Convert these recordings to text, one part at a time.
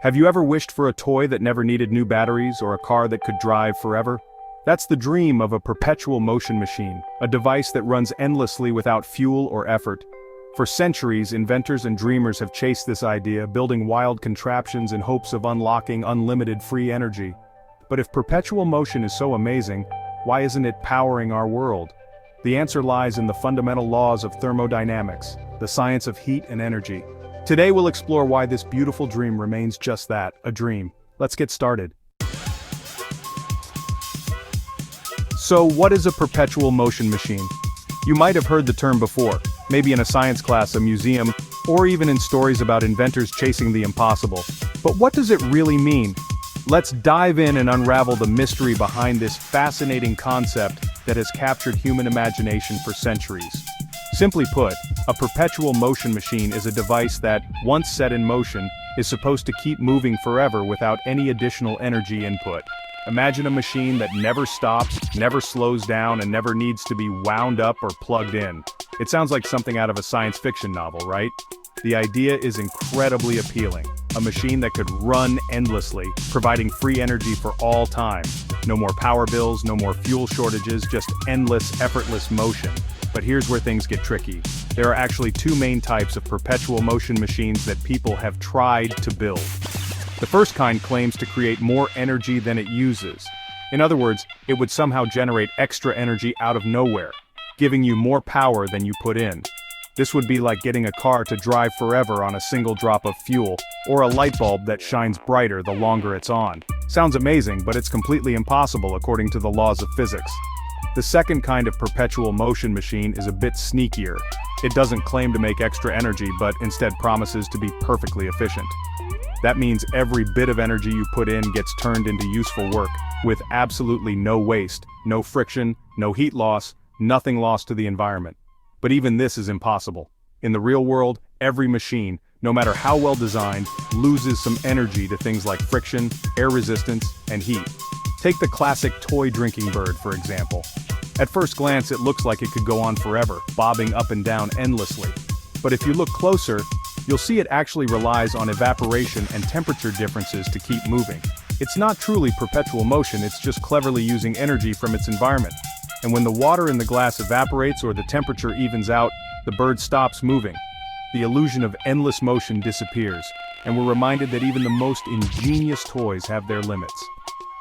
Have you ever wished for a toy that never needed new batteries or a car that could drive forever? That's the dream of a perpetual motion machine, a device that runs endlessly without fuel or effort. For centuries, inventors and dreamers have chased this idea, building wild contraptions in hopes of unlocking unlimited free energy. But if perpetual motion is so amazing, why isn't it powering our world? The answer lies in the fundamental laws of thermodynamics, the science of heat and energy. Today we'll explore why this beautiful dream remains just that, a dream. Let's get started. So what is a perpetual motion machine? You might have heard the term before, maybe in a science class, a museum, or even in stories about inventors chasing the impossible. But what does it really mean? Let's dive in and unravel the mystery behind this fascinating concept that has captured human imagination for centuries. Simply put, a perpetual motion machine is a device that, once set in motion, is supposed to keep moving forever without any additional energy input. Imagine a machine that never stops, never slows down, and never needs to be wound up or plugged in. It sounds like something out of a science fiction novel, right? The idea is incredibly appealing. A machine that could run endlessly, providing free energy for all time. No more power bills, no more fuel shortages, just endless, effortless motion. But here's where things get tricky. There are actually two main types of perpetual motion machines that people have tried to build. The first kind claims to create more energy than it uses. In other words, it would somehow generate extra energy out of nowhere, giving you more power than you put in. This would be like getting a car to drive forever on a single drop of fuel, or a light bulb that shines brighter the longer it's on. Sounds amazing, but it's completely impossible according to the laws of physics. The second kind of perpetual motion machine is a bit sneakier. It doesn't claim to make extra energy, but instead promises to be perfectly efficient. That means every bit of energy you put in gets turned into useful work, with absolutely no waste, no friction, no heat loss, nothing lost to the environment. But even this is impossible. In the real world, every machine, no matter how well designed, loses some energy to things like friction, air resistance, and heat. Take the classic toy drinking bird, for example. At first glance, it looks like it could go on forever, bobbing up and down endlessly. But if you look closer, you'll see it actually relies on evaporation and temperature differences to keep moving. It's not truly perpetual motion, it's just cleverly using energy from its environment. And when the water in the glass evaporates or the temperature evens out, the bird stops moving. The illusion of endless motion disappears, and we're reminded that even the most ingenious toys have their limits.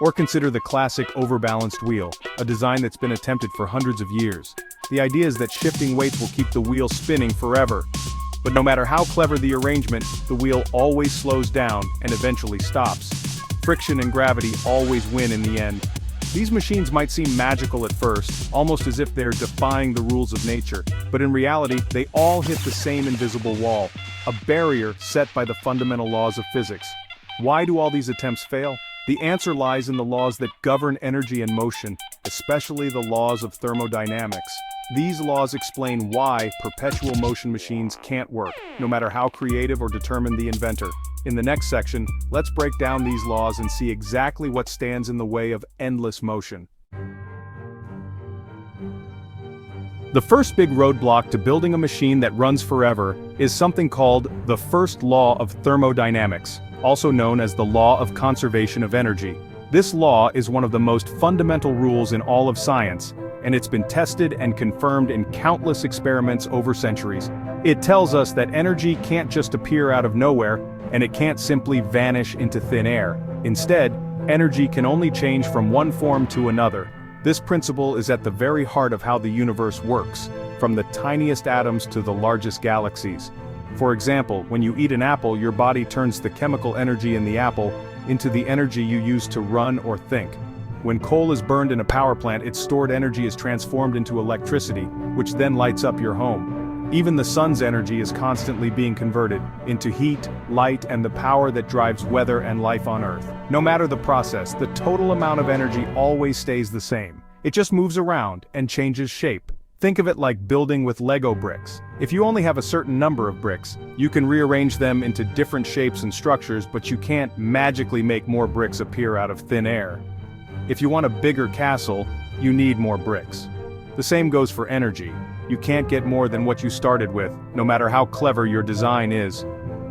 Or consider the classic overbalanced wheel, a design that's been attempted for hundreds of years. The idea is that shifting weights will keep the wheel spinning forever. But no matter how clever the arrangement, the wheel always slows down and eventually stops. Friction and gravity always win in the end. These machines might seem magical at first, almost as if they're defying the rules of nature, but in reality, they all hit the same invisible wall, a barrier set by the fundamental laws of physics. Why do all these attempts fail? The answer lies in the laws that govern energy and motion, especially the laws of thermodynamics. These laws explain why perpetual motion machines can't work, no matter how creative or determined the inventor. In the next section, let's break down these laws and see exactly what stands in the way of endless motion. The first big roadblock to building a machine that runs forever is something called the first law of thermodynamics, also known as the law of conservation of energy. This law is one of the most fundamental rules in all of science, and it's been tested and confirmed in countless experiments over centuries. It tells us that energy can't just appear out of nowhere, and it can't simply vanish into thin air. Instead, energy can only change from one form to another. This principle is at the very heart of how the universe works, from the tiniest atoms to the largest galaxies. For example, when you eat an apple, your body turns the chemical energy in the apple into the energy you use to run or think. When coal is burned in a power plant, its stored energy is transformed into electricity, which then lights up your home. Even the sun's energy is constantly being converted into heat, light, and the power that drives weather and life on Earth. No matter the process, the total amount of energy always stays the same. It just moves around and changes shape. Think of it like building with Lego bricks. If you only have a certain number of bricks, you can rearrange them into different shapes and structures, but you can't magically make more bricks appear out of thin air. If you want a bigger castle, you need more bricks. The same goes for energy. You can't get more than what you started with, no matter how clever your design is.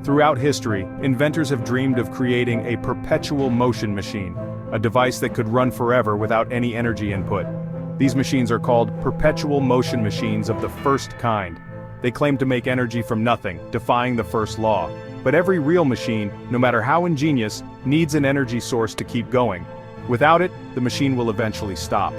Throughout history, inventors have dreamed of creating a perpetual motion machine, a device that could run forever without any energy input. These machines are called perpetual motion machines of the first kind. They claim to make energy from nothing, defying the first law. But every real machine, no matter how ingenious, needs an energy source to keep going. Without it, the machine will eventually stop.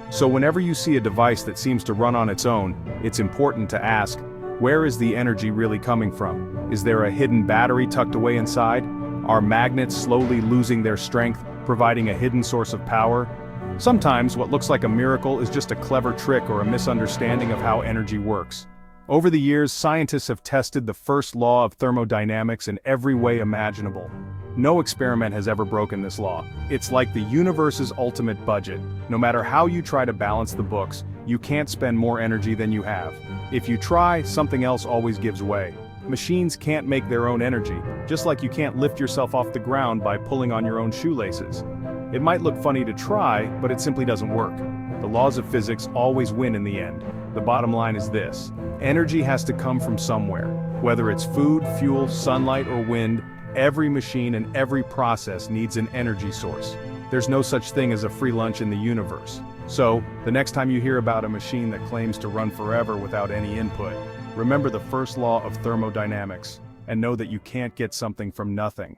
So whenever you see a device that seems to run on its own, it's important to ask, where is the energy really coming from? Is there a hidden battery tucked away inside? Are magnets slowly losing their strength, providing a hidden source of power? Sometimes what looks like a miracle is just a clever trick or a misunderstanding of how energy works. Over the years, scientists have tested the first law of thermodynamics in every way imaginable. No experiment has ever broken this law. It's like the universe's ultimate budget. No matter how you try to balance the books, you can't spend more energy than you have. If you try, something else always gives way. Machines can't make their own energy, just like you can't lift yourself off the ground by pulling on your own shoelaces. It might look funny to try, but it simply doesn't work. The laws of physics always win in the end. The bottom line is this: energy has to come from somewhere. Whether it's food, fuel, sunlight, or wind, every machine and every process needs an energy source. There's no such thing as a free lunch in the universe. So, the next time you hear about a machine that claims to run forever without any input, remember the first law of thermodynamics, and know that you can't get something from nothing.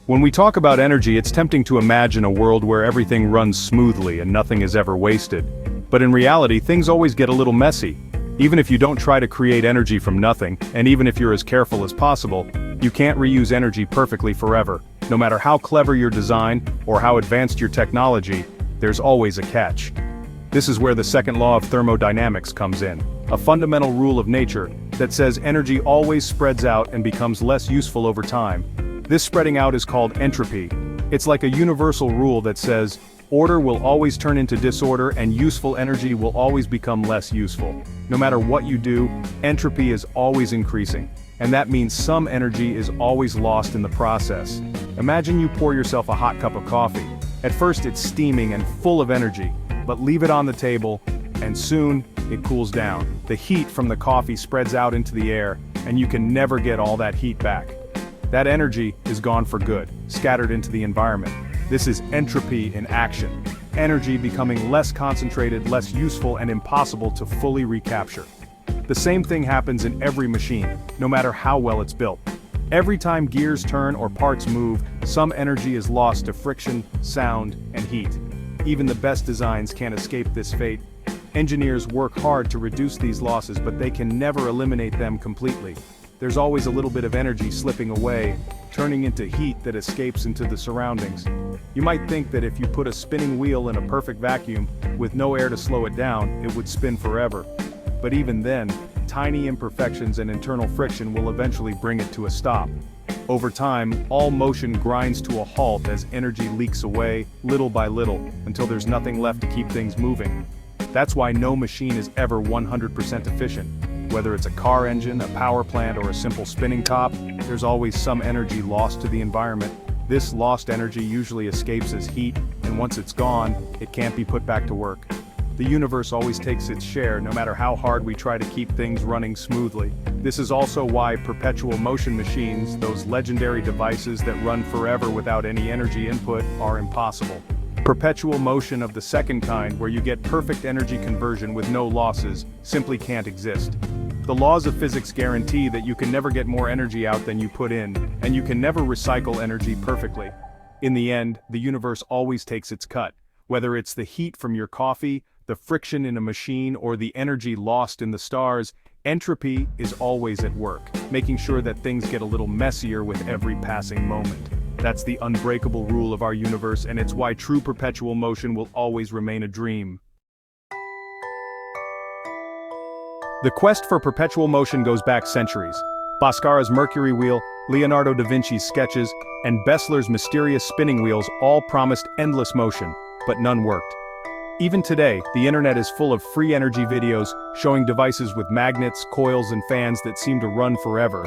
When we talk about energy, it's tempting to imagine a world where everything runs smoothly and nothing is ever wasted. But in reality, things always get a little messy. Even if you don't try to create energy from nothing, and even if you're as careful as possible, you can't reuse energy perfectly forever. No matter how clever your design, or how advanced your technology, there's always a catch. This is where the second law of thermodynamics comes in, a fundamental rule of nature that says energy always spreads out and becomes less useful over time. This spreading out is called entropy. It's like a universal rule that says, order will always turn into disorder and useful energy will always become less useful. No matter what you do, entropy is always increasing. And that means some energy is always lost in the process. Imagine you pour yourself a hot cup of coffee. At first it's steaming and full of energy, but leave it on the table, and soon, it cools down. The heat from the coffee spreads out into the air, and you can never get all that heat back. That energy is gone for good, scattered into the environment. This is entropy in action. Energy becoming less concentrated, less useful, and impossible to fully recapture. The same thing happens in every machine, no matter how well it's built. Every time gears turn or parts move, some energy is lost to friction, sound, and heat. Even the best designs can't escape this fate. Engineers work hard to reduce these losses, but they can never eliminate them completely. There's always a little bit of energy slipping away, turning into heat that escapes into the surroundings. You might think that if you put a spinning wheel in a perfect vacuum, with no air to slow it down, it would spin forever. But even then, tiny imperfections and internal friction will eventually bring it to a stop. Over time, all motion grinds to a halt as energy leaks away, little by little, until there's nothing left to keep things moving. That's why no machine is ever 100% efficient. Whether it's a car engine, a power plant, or a simple spinning top, there's always some energy lost to the environment. This lost energy usually escapes as heat, and once it's gone, it can't be put back to work. The universe always takes its share, no matter how hard we try to keep things running smoothly. This is also why perpetual motion machines, those legendary devices that run forever without any energy input, are impossible. Perpetual motion of the second kind, where you get perfect energy conversion with no losses, simply can't exist. The laws of physics guarantee that you can never get more energy out than you put in, and you can never recycle energy perfectly. In the end, the universe always takes its cut. Whether it's the heat from your coffee, the friction in a machine, or the energy lost in the stars, entropy is always at work, making sure that things get a little messier with every passing moment. That's the unbreakable rule of our universe, and it's why true perpetual motion will always remain a dream. The quest for perpetual motion goes back centuries. Bhaskara's Mercury wheel, Leonardo da Vinci's sketches, and Bessler's mysterious spinning wheels all promised endless motion, but none worked. Even today, the internet is full of free energy videos showing devices with magnets, coils, and fans that seem to run forever.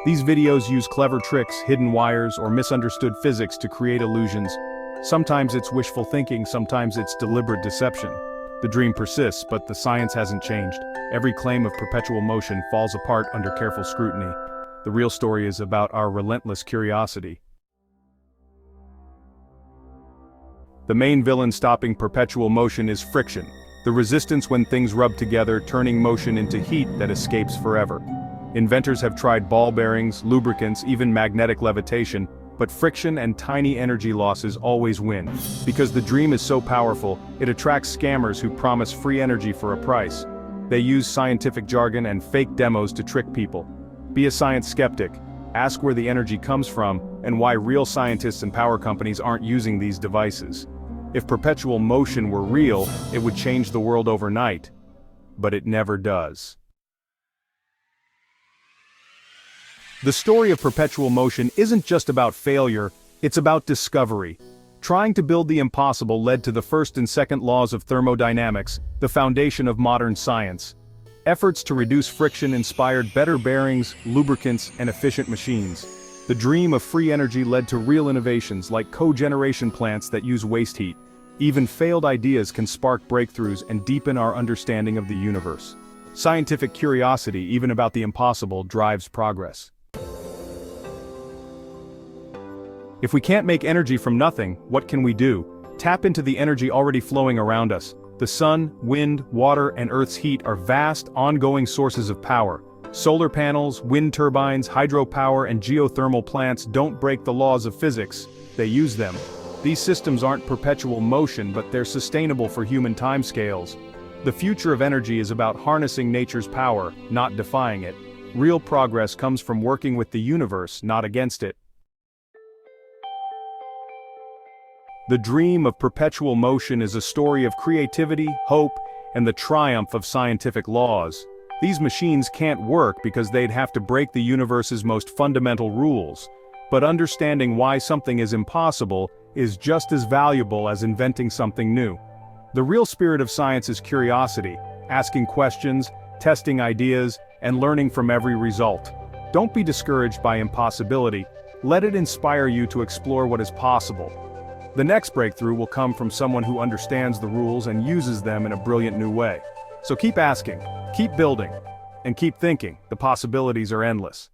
These videos use clever tricks, hidden wires, or misunderstood physics to create illusions. Sometimes it's wishful thinking, sometimes it's deliberate deception. The dream persists, but the science hasn't changed. Every claim of perpetual motion falls apart under careful scrutiny. The real story is about our relentless curiosity. The main villain stopping perpetual motion is friction, the resistance when things rub together, turning motion into heat that escapes forever. Inventors have tried ball bearings, lubricants, even magnetic levitation, but friction and tiny energy losses always win. Because the dream is so powerful, it attracts scammers who promise free energy for a price. They use scientific jargon and fake demos to trick people. Be a science skeptic. Ask where the energy comes from, and why real scientists and power companies aren't using these devices. If perpetual motion were real, it would change the world overnight. But it never does. The story of perpetual motion isn't just about failure, it's about discovery. Trying to build the impossible led to the first and second laws of thermodynamics, the foundation of modern science. Efforts to reduce friction inspired better bearings, lubricants, and efficient machines. The dream of free energy led to real innovations like cogeneration plants that use waste heat. Even failed ideas can spark breakthroughs and deepen our understanding of the universe. Scientific curiosity, even about the impossible, drives progress. If we can't make energy from nothing, what can we do? Tap into the energy already flowing around us. The sun, wind, water, and Earth's heat are vast, ongoing sources of power. Solar panels, wind turbines, hydropower, and geothermal plants don't break the laws of physics, they use them. These systems aren't perpetual motion, but they're sustainable for human timescales. The future of energy is about harnessing nature's power, not defying it. Real progress comes from working with the universe, not against it. The dream of perpetual motion is a story of creativity, hope, and the triumph of scientific laws. These machines can't work because they'd have to break the universe's most fundamental rules. But understanding why something is impossible is just as valuable as inventing something new. The real spirit of science is curiosity, asking questions, testing ideas, and learning from every result. Don't be discouraged by impossibility. Let it inspire you to explore what is possible. The next breakthrough will come from someone who understands the rules and uses them in a brilliant new way. So keep asking, keep building, and keep thinking. The possibilities are endless.